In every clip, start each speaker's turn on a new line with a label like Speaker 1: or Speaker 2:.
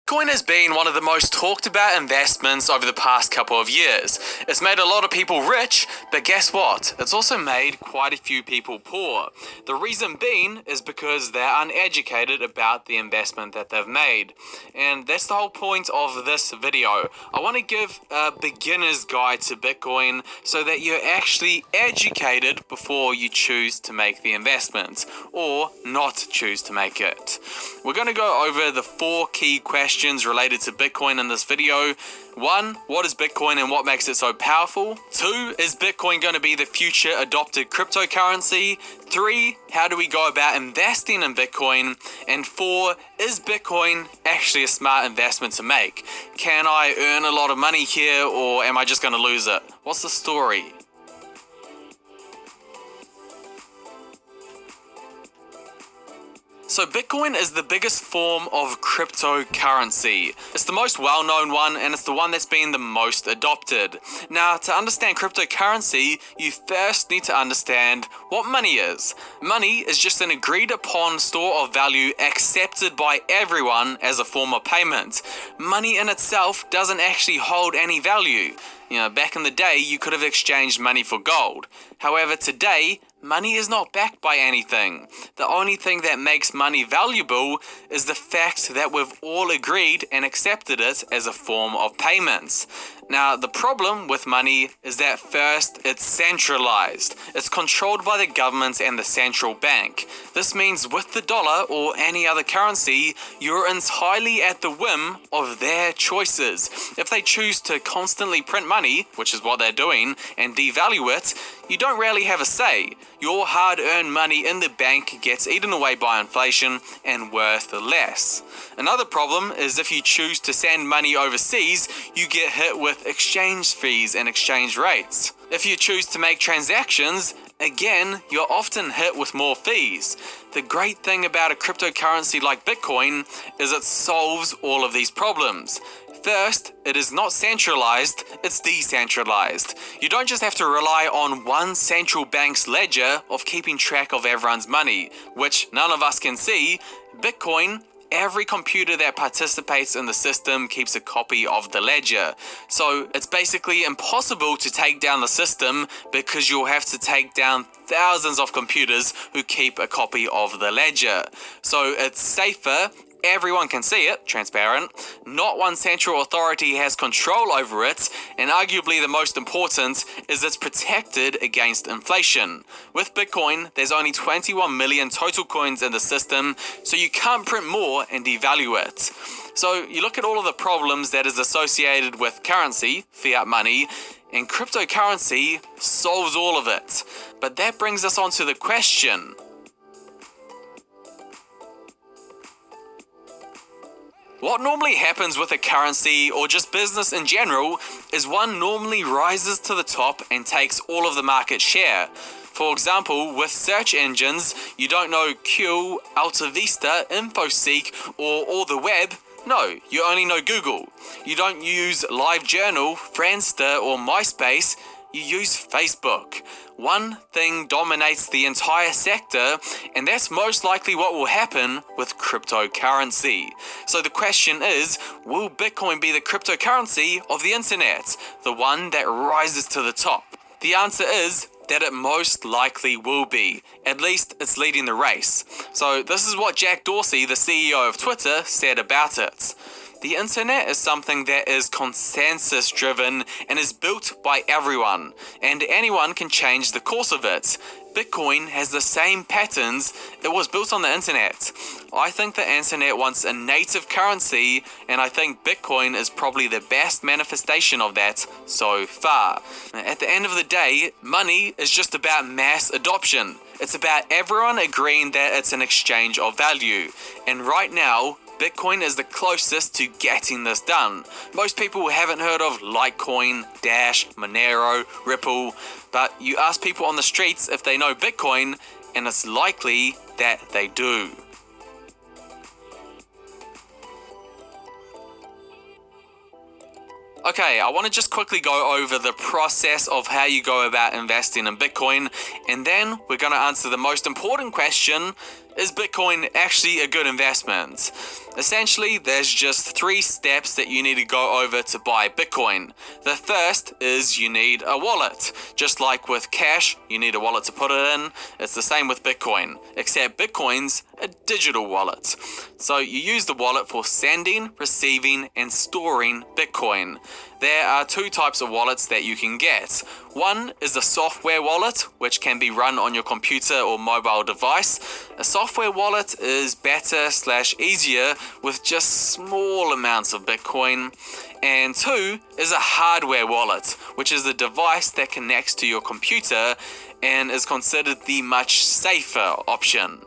Speaker 1: Bitcoin has been one of the most talked about investments over the past couple of years. It's made a lot of people rich, but guess what? It's also made quite a few people poor. The reason being is because they're uneducated about the investment that they've made. And that's the whole point of this video. I want to give a beginner's guide to Bitcoin so that you're actually educated before you choose to make the investment, or not choose to make it. We're going to go over the 4 key questions related to Bitcoin in this video. 1, what is Bitcoin and what makes it so powerful? 2, is Bitcoin going to be the future adopted cryptocurrency? 3, how do we go about investing in Bitcoin? And 4, is Bitcoin actually a smart investment to make? Can I earn a lot of money here, or am I just going to lose it? What's the story? So Bitcoin is the biggest form of cryptocurrency. It's the most well-known one, and it's the one that's been the most adopted. Now, to understand cryptocurrency, you first need to understand what money is. Money is just an agreed upon store of value accepted by everyone as a form of payment. Money in itself doesn't actually hold any value. Back in the day, you could have exchanged money for gold. However, today, money is not backed by anything. The only thing that makes money valuable is the fact that we've all agreed and accepted it as a form of payments. Now, the problem with money is that first, it's centralized. It's controlled by the government and the central bank. This means with the dollar or any other currency, you're entirely at the whim of their choices. If they choose to constantly print money, which is what they're doing, and devalue it, you don't really have a say. Your hard-earned money in the bank gets eaten away by inflation and worth less. Another problem is if you choose to send money overseas, you get hit with exchange fees and exchange rates. If you choose to make transactions, again, you're often hit with more fees. The great thing about a cryptocurrency like Bitcoin is it solves all of these problems. First, it is not centralized, it's decentralized. You don't just have to rely on one central bank's ledger of keeping track of everyone's money, which none of us can see. Bitcoin, every computer that participates in the system keeps a copy of the ledger. So it's basically impossible to take down the system because you'll have to take down thousands of computers who keep a copy of the ledger. So it's safer. Everyone can see it, transparent. Not one central authority has control over it, and arguably the most important is it's protected against inflation. With Bitcoin, there's only 21 million total coins in the system, so you can't print more and devalue it. So you look at all of the problems that is associated with currency, fiat money, and cryptocurrency solves all of it. But that brings us on to the question: what normally happens with a currency or just business in general is one normally rises to the top and takes all of the market share. For example, with search engines, you don't know Q, AltaVista, InfoSeek, or the web. No, you only know Google. You don't use LiveJournal, Friendster, or MySpace. You use Facebook. One thing dominates the entire sector, and that's most likely what will happen with cryptocurrency. So the question is, will Bitcoin be the cryptocurrency of the internet, the one that rises to the top? The answer is that it most likely will be. At least it's leading the race. So this is what Jack Dorsey, the CEO of Twitter, said about it. The internet is something that is consensus driven and is built by everyone, and anyone can change the course of it. Bitcoin has the same patterns. It was built on the internet. I think the internet wants a native currency, and I think Bitcoin is probably the best manifestation of that so far. At the end of the day, money is just about mass adoption. It's about everyone agreeing that it's an exchange of value. And right now, Bitcoin is the closest to getting this done. Most people haven't heard of Litecoin, Dash, Monero, Ripple, but you ask people on the streets if they know Bitcoin, and it's likely that they do. Okay, I want to just quickly go over the process of how you go about investing in Bitcoin, and then we're going to answer the most important question: is Bitcoin actually a good investment? Essentially, there's just 3 steps that you need to go over to buy Bitcoin. The first is you need a wallet. Just like with cash, you need a wallet to put it in. It's the same with Bitcoin, except Bitcoin's a digital wallet. So you use the wallet for sending, receiving, and storing Bitcoin. There are 2 types of wallets that you can get. One is a software wallet, which can be run on your computer or mobile device. A software wallet is better/easier with just small amounts of Bitcoin. And 2 is a hardware wallet, which is a device that connects to your computer and is considered the much safer option.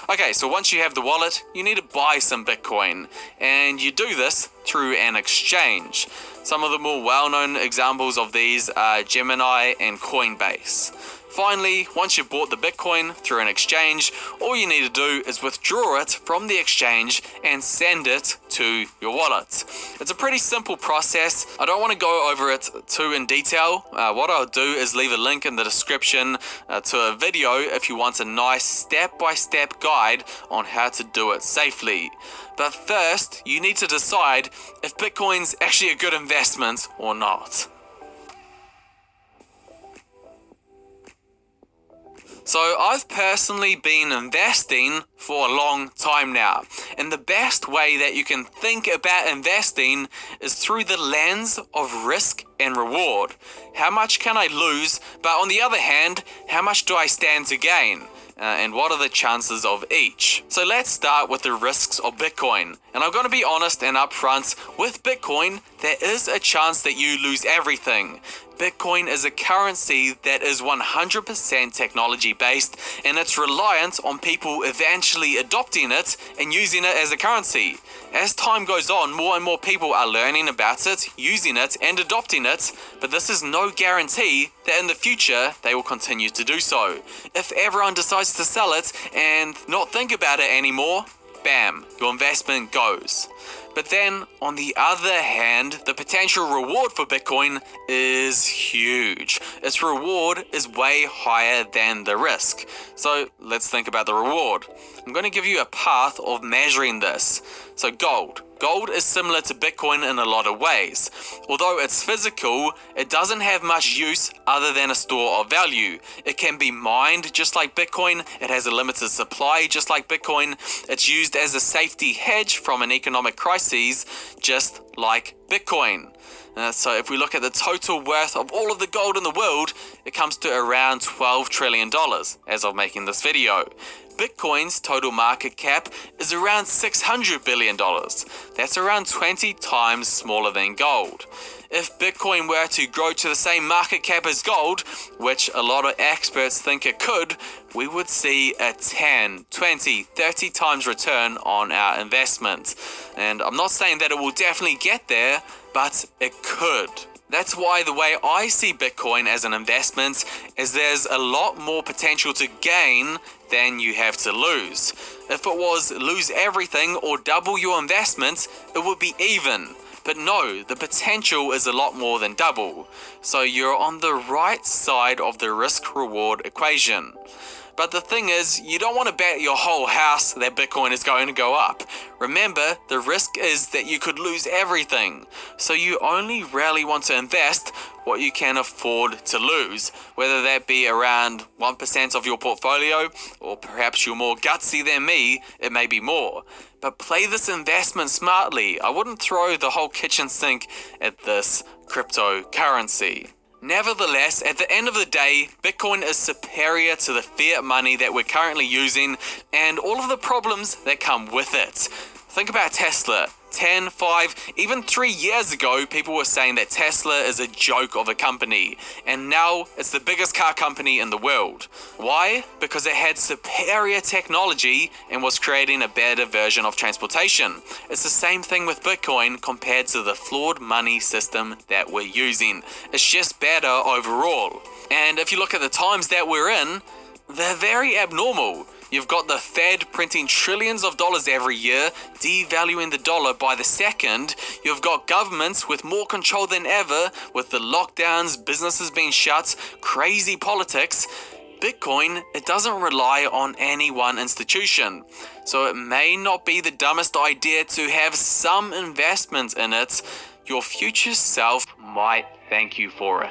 Speaker 1: Okay, so once you have the wallet, you need to buy some Bitcoin, and you do this through an exchange. Some of the more well-known examples of these are Gemini and Coinbase. Finally, once you've bought the Bitcoin through an exchange, all you need to do is withdraw it from the exchange and send it to your wallet. It's a pretty simple process. I don't want to go over it too in detail. What I'll do is leave a link in the description to a video if you want a nice step-by-step guide on how to do it safely. But first, you need to decide if Bitcoin's actually a good investment or not. So I've personally been investing for a long time now, and the best way that you can think about investing is through the lens of risk and reward. How much can I lose, but on the other hand, how much do I stand to gain? And what are the chances of each? So let's start with the risks of Bitcoin. And I'm going to be honest and upfront, with Bitcoin, there is a chance that you lose everything. Bitcoin is a currency that is 100% technology based, and it's reliant on people eventually adopting it and using it as a currency. As time goes on, more and more people are learning about it, using it, and adopting it, but this is no guarantee that in the future they will continue to do so. If everyone decides to sell it and not think about it anymore, bam, your investment goes. But then, on the other hand, the potential reward for Bitcoin is huge. Its reward is way higher than the risk. So let's think about the reward. I'm going to give you a path of measuring this. So gold. Gold is similar to Bitcoin in a lot of ways. Although it's physical, it doesn't have much use other than a store of value. It can be mined just like Bitcoin. It has a limited supply just like Bitcoin. It's used as a safety hedge from an economic crisis just like Bitcoin. So if we look at the total worth of all of the gold in the world, it comes to around $12 trillion as of making this video. Bitcoin's total market cap is around $600 billion. That's around 20 times smaller than gold. If Bitcoin were to grow to the same market cap as gold, which a lot of experts think it could, we would see a 10, 20, 30 times return on our investment. And I'm not saying that it will definitely get there, but it could. That's why the way I see Bitcoin as an investment is there's a lot more potential to gain than you have to lose. If it was lose everything or double your investment, it would be even. But no, the potential is a lot more than double. So you're on the right side of the risk-reward equation. But the thing is, you don't want to bet your whole house that Bitcoin is going to go up. Remember, the risk is that you could lose everything. So you only really want to invest what you can afford to lose, whether that be around 1% of your portfolio, or perhaps you're more gutsy than me, it may be more. But play this investment smartly. I wouldn't throw the whole kitchen sink at this cryptocurrency. Nevertheless, at the end of the day, Bitcoin is superior to the fiat money that we're currently using and all of the problems that come with it. Think about Tesla. 10, 5, even 3 years ago, people were saying that Tesla is a joke of a company, and now it's the biggest car company in the world. Why? Because it had superior technology and was creating a better version of transportation. It's the same thing with Bitcoin compared to the flawed money system that we're using. It's just better overall. And if you look at the times that we're in, they're very abnormal. You've got the Fed printing trillions of dollars every year, devaluing the dollar by the second. You've got governments with more control than ever, with the lockdowns, businesses being shut, crazy politics. Bitcoin, it doesn't rely on any one institution, so it may not be the dumbest idea to have some investment in it. Your future self might thank you for it.